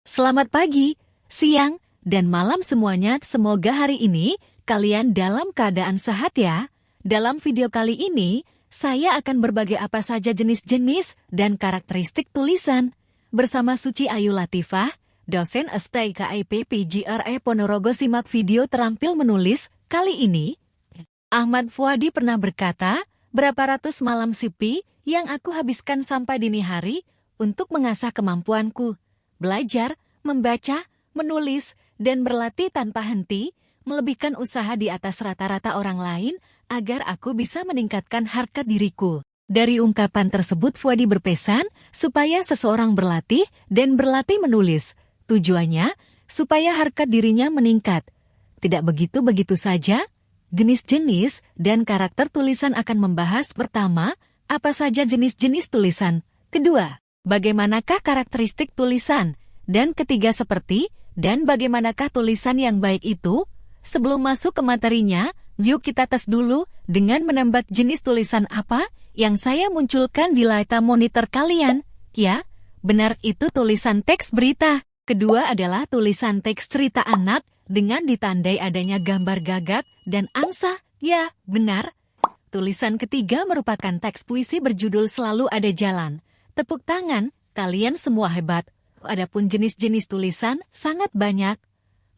Selamat pagi, siang, dan malam semuanya. Semoga hari ini kalian dalam keadaan sehat ya. Dalam video kali ini, saya akan berbagi apa saja jenis-jenis dan karakteristik tulisan. Bersama Suci Ayu Latifah, dosen STKIP PGRE Ponorogo. Simak video terampil menulis. Kali ini, Ahmad Fuadi pernah berkata, berapa ratus malam sepi yang aku habiskan sampai dini hari untuk mengasah kemampuanku. Belajar, membaca, menulis, dan berlatih tanpa henti, melebihkan usaha di atas rata-rata orang lain, agar aku bisa meningkatkan harkat diriku. Dari ungkapan tersebut Fuadi berpesan, supaya seseorang berlatih dan berlatih menulis. Tujuannya, supaya harkat dirinya meningkat. Tidak begitu-begitu saja, jenis-jenis dan karakter tulisan akan membahas. Pertama, apa saja jenis-jenis tulisan? Kedua, bagaimanakah karakteristik tulisan? Dan ketiga seperti, dan bagaimanakah tulisan yang baik itu? Sebelum masuk ke materinya, yuk kita tes dulu dengan menembak jenis tulisan apa yang saya munculkan di layar monitor kalian. Ya, benar, itu tulisan teks berita. Kedua adalah tulisan teks cerita anak dengan ditandai adanya gambar gagak dan angsa. Ya, benar. Tulisan ketiga merupakan teks puisi berjudul Selalu Ada Jalan. Tepuk tangan, kalian semua hebat. Adapun jenis-jenis tulisan sangat banyak.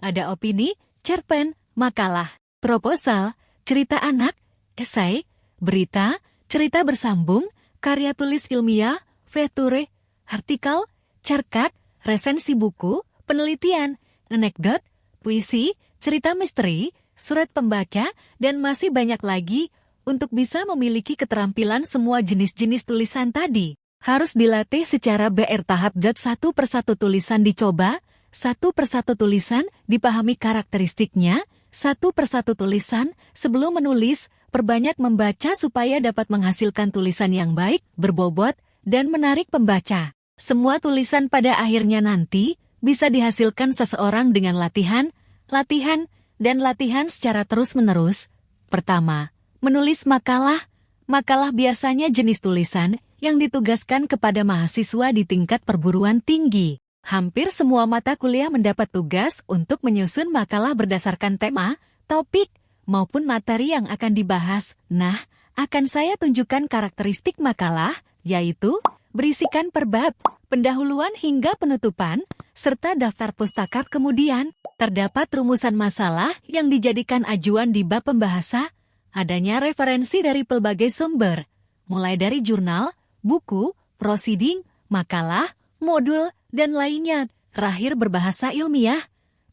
Ada opini, cerpen, makalah, proposal, cerita anak, esai, berita, cerita bersambung, karya tulis ilmiah, feature, artikel, cerkat, resensi buku, penelitian, anekdot, puisi, cerita misteri, surat pembaca, dan masih banyak lagi. Untuk bisa memiliki keterampilan semua jenis-jenis tulisan tadi, harus dilatih secara bertahap. Satu persatu tulisan dicoba, satu persatu tulisan dipahami karakteristiknya, satu persatu tulisan sebelum menulis, perbanyak membaca supaya dapat menghasilkan tulisan yang baik, berbobot, dan menarik pembaca. Semua tulisan pada akhirnya nanti bisa dihasilkan seseorang dengan latihan, dan latihan secara terus-menerus. Pertama, menulis makalah. Makalah biasanya jenis tulisan yang ditugaskan kepada mahasiswa di tingkat perguruan tinggi. Hampir semua mata kuliah mendapat tugas untuk menyusun makalah berdasarkan tema, topik, maupun materi yang akan dibahas. Nah, akan saya tunjukkan karakteristik makalah, yaitu berisikan per bab, pendahuluan hingga penutupan, serta daftar pustaka. Kemudian, terdapat rumusan masalah yang dijadikan ajuan di bab pembahasa. Adanya referensi dari pelbagai sumber, mulai dari jurnal, buku, prosiding, makalah, modul, dan lainnya. Terakhir berbahasa ilmiah.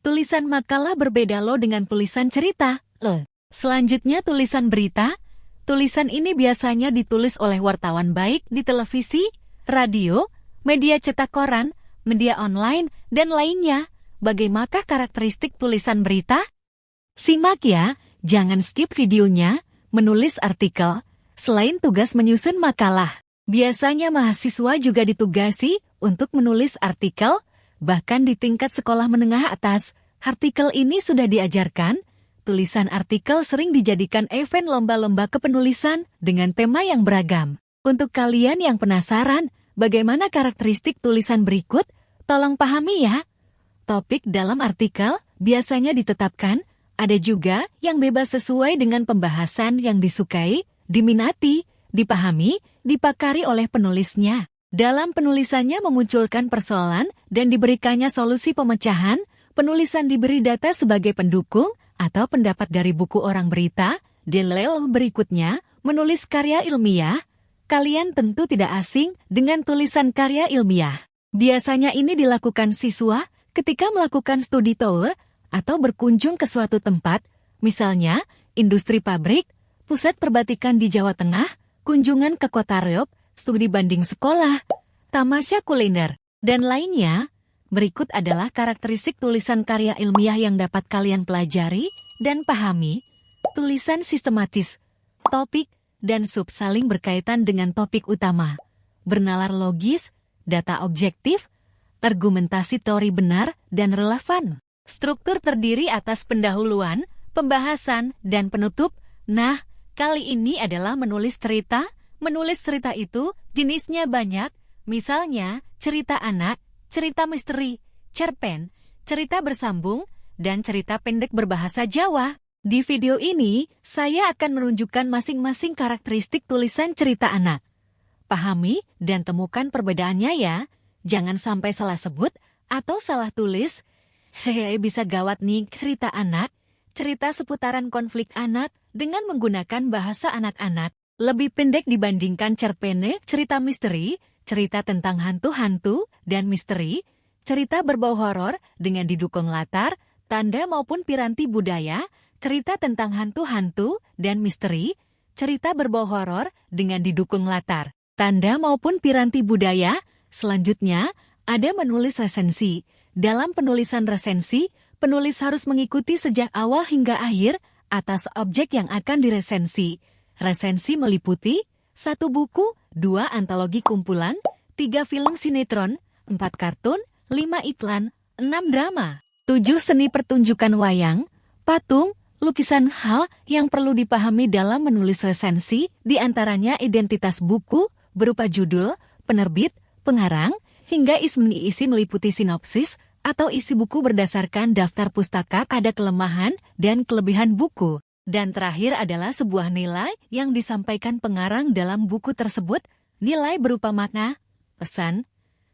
Tulisan makalah berbeda loh dengan tulisan cerita. Selanjutnya tulisan berita. Tulisan ini biasanya ditulis oleh wartawan baik di televisi, radio, media cetak koran, media online, dan lainnya. Bagaimanakah karakteristik tulisan berita? Simak ya, jangan skip videonya. Menulis artikel, selain tugas menyusun makalah, biasanya mahasiswa juga ditugasi untuk menulis artikel, bahkan di tingkat sekolah menengah atas. Artikel ini sudah diajarkan. Tulisan artikel sering dijadikan event lomba-lomba kepenulisan dengan tema yang beragam. Untuk kalian yang penasaran bagaimana karakteristik tulisan berikut, tolong pahami ya. Topik dalam artikel biasanya ditetapkan. Ada juga yang bebas sesuai dengan pembahasan yang disukai, diminati, dipahami, dipakari oleh penulisnya. Dalam penulisannya memunculkan persoalan dan diberikannya solusi pemecahan, penulisan diberi data sebagai pendukung atau pendapat dari buku orang berita. Di level berikutnya, menulis karya ilmiah. Kalian tentu tidak asing dengan tulisan karya ilmiah. Biasanya ini dilakukan siswa ketika melakukan studi tour atau berkunjung ke suatu tempat, misalnya industri pabrik, pusat perbatikan di Jawa Tengah, kunjungan ke kota Riop, studi banding sekolah, tamasya kuliner, dan lainnya. Berikut adalah karakteristik tulisan karya ilmiah yang dapat kalian pelajari dan pahami. Tulisan sistematis, topik, dan sub saling berkaitan dengan topik utama. Bernalar logis, data objektif, argumentasi teori benar dan relevan. Struktur terdiri atas pendahuluan, pembahasan, dan penutup. Nah, kali ini adalah menulis cerita. Menulis cerita itu jenisnya banyak, misalnya cerita anak, cerita misteri, cerpen, cerita bersambung, dan cerita pendek berbahasa Jawa. Di video ini, saya akan menunjukkan masing-masing karakteristik tulisan cerita anak. Pahami dan temukan perbedaannya ya. Jangan sampai salah sebut atau salah tulis. Saya bisa gawat nih cerita anak, cerita seputaran konflik anak dengan menggunakan bahasa anak-anak. Lebih pendek dibandingkan cerpene, cerita misteri, cerita tentang hantu-hantu dan misteri, cerita berbau horor dengan didukung latar, tanda maupun piranti budaya, cerita tentang hantu-hantu dan misteri, cerita berbau horor dengan didukung latar, tanda maupun piranti budaya. Selanjutnya, ada menulis resensi. Dalam penulisan resensi, penulis harus mengikuti sejak awal hingga akhir atas objek yang akan diresensi. Resensi meliputi 1 buku, 2 antologi kumpulan, 3 film sinetron, 4 kartun, 5 iklan, 6 drama, 7 seni pertunjukan wayang, patung, lukisan. Hal yang perlu dipahami dalam menulis resensi diantaranya identitas buku berupa judul, penerbit, pengarang, hingga isi meliputi sinopsis atau isi buku berdasarkan daftar pustaka, ada kelemahan dan kelebihan buku. Dan terakhir adalah sebuah nilai yang disampaikan pengarang dalam buku tersebut, nilai berupa makna, pesan,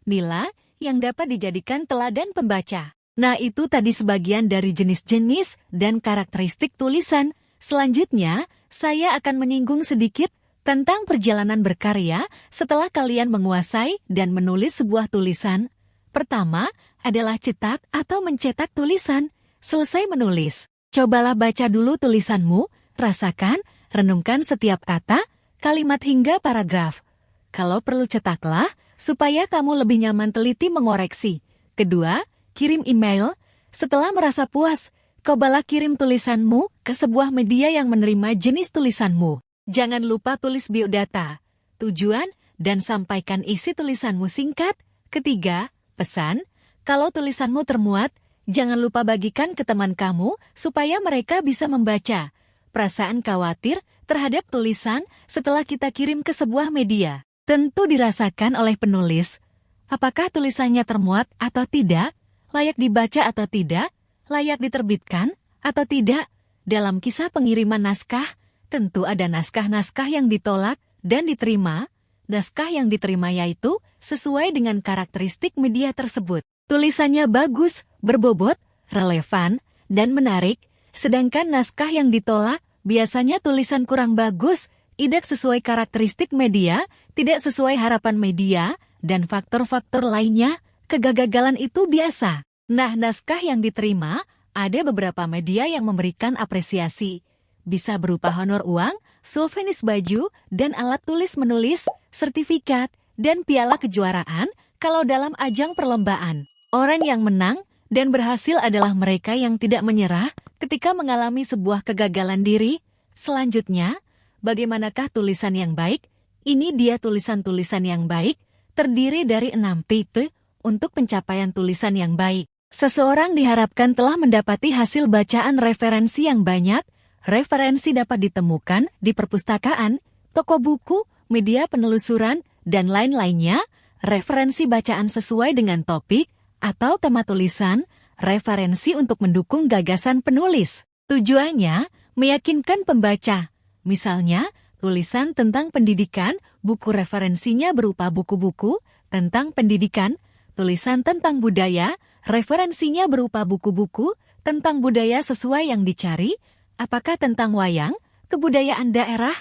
nilai yang dapat dijadikan teladan pembaca. Nah, itu tadi sebagian dari jenis-jenis dan karakteristik tulisan. Selanjutnya, saya akan menyinggung sedikit tentang perjalanan berkarya setelah kalian menguasai dan menulis sebuah tulisan. Pertama adalah cetak atau mencetak tulisan. Selesai menulis, cobalah baca dulu tulisanmu, rasakan, renungkan setiap kata, kalimat hingga paragraf. Kalau perlu cetaklah, supaya kamu lebih nyaman teliti mengoreksi. Kedua, kirim email. Setelah merasa puas, cobalah kirim tulisanmu ke sebuah media yang menerima jenis tulisanmu. Jangan lupa tulis biodata, tujuan, dan sampaikan isi tulisanmu singkat. Ketiga, pesan. Kalau tulisanmu termuat, jangan lupa bagikan ke teman kamu supaya mereka bisa membaca. Perasaan khawatir terhadap tulisan setelah kita kirim ke sebuah media tentu dirasakan oleh penulis. Apakah tulisannya termuat atau tidak? Layak dibaca atau tidak? Layak diterbitkan atau tidak? Dalam kisah pengiriman naskah, tentu ada naskah-naskah yang ditolak dan diterima. Naskah yang diterima yaitu sesuai dengan karakteristik media tersebut. Tulisannya bagus, berbobot, relevan, dan menarik. Sedangkan naskah yang ditolak biasanya tulisan kurang bagus, tidak sesuai karakteristik media, tidak sesuai harapan media, dan faktor-faktor lainnya. Kegagalan itu biasa. Nah, naskah yang diterima, ada beberapa media yang memberikan apresiasi. Bisa berupa honor uang, souvenir baju, dan alat tulis menulis, sertifikat, dan piala kejuaraan kalau dalam ajang perlombaan. Orang yang menang dan berhasil adalah mereka yang tidak menyerah ketika mengalami sebuah kegagalan diri. Selanjutnya, bagaimanakah tulisan yang baik? Ini dia tulisan-tulisan yang baik, terdiri dari 6 tipe untuk pencapaian tulisan yang baik. Seseorang diharapkan telah mendapati hasil bacaan referensi yang banyak. Referensi dapat ditemukan di perpustakaan, toko buku, media penelusuran, dan lain-lainnya. Referensi bacaan sesuai dengan topik atau tema tulisan, referensi untuk mendukung gagasan penulis. Tujuannya, meyakinkan pembaca. Misalnya, tulisan tentang pendidikan, buku referensinya berupa buku-buku tentang pendidikan. Tulisan tentang budaya, referensinya berupa buku-buku tentang budaya sesuai yang dicari. Apakah tentang wayang, kebudayaan daerah,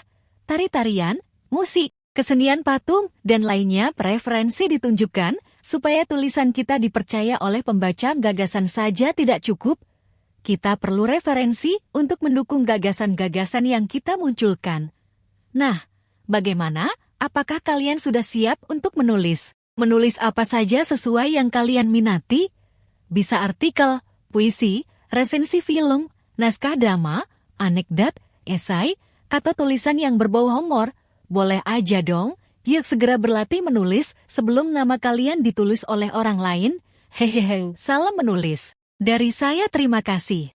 tari-tarian, musik, kesenian patung, dan lainnya. Preferensi ditunjukkan supaya tulisan kita dipercaya oleh pembaca. Gagasan saja tidak cukup. Kita perlu referensi untuk mendukung gagasan-gagasan yang kita munculkan. Nah, bagaimana? Apakah kalian sudah siap untuk menulis? Menulis apa saja sesuai yang kalian minati? Bisa artikel, puisi, resensi film, naskah drama, anekdot, esai, atau tulisan yang berbau humor. Boleh aja dong. Yuk segera berlatih menulis sebelum nama kalian ditulis oleh orang lain. Hehehe, salam menulis. Dari saya terima kasih.